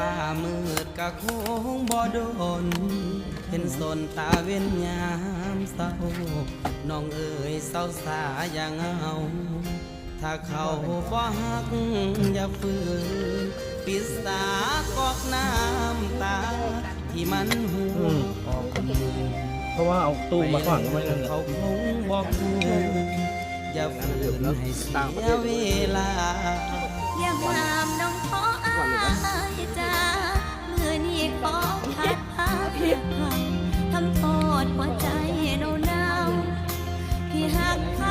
ฟ้ามืดกะคงบ่โดนเห็นสนตาเว้นยามเศร้าน้องเอ๋ยเศร้าสาอย่างเอาถ้าเขาบ่ฮักอย่าฝืนปิดสากอกน้ำตาที่มันหูออกมือ เพราะว่าเอาตู้มาขวางไว้เลย เขาคงบอกอย่าฝืนให้เสียเวลา อย่าห้ามน้องขออายจ้ามือนี้ขอพัดพาเพียงใครทำโทษหัวใจหนาวที่หักเขา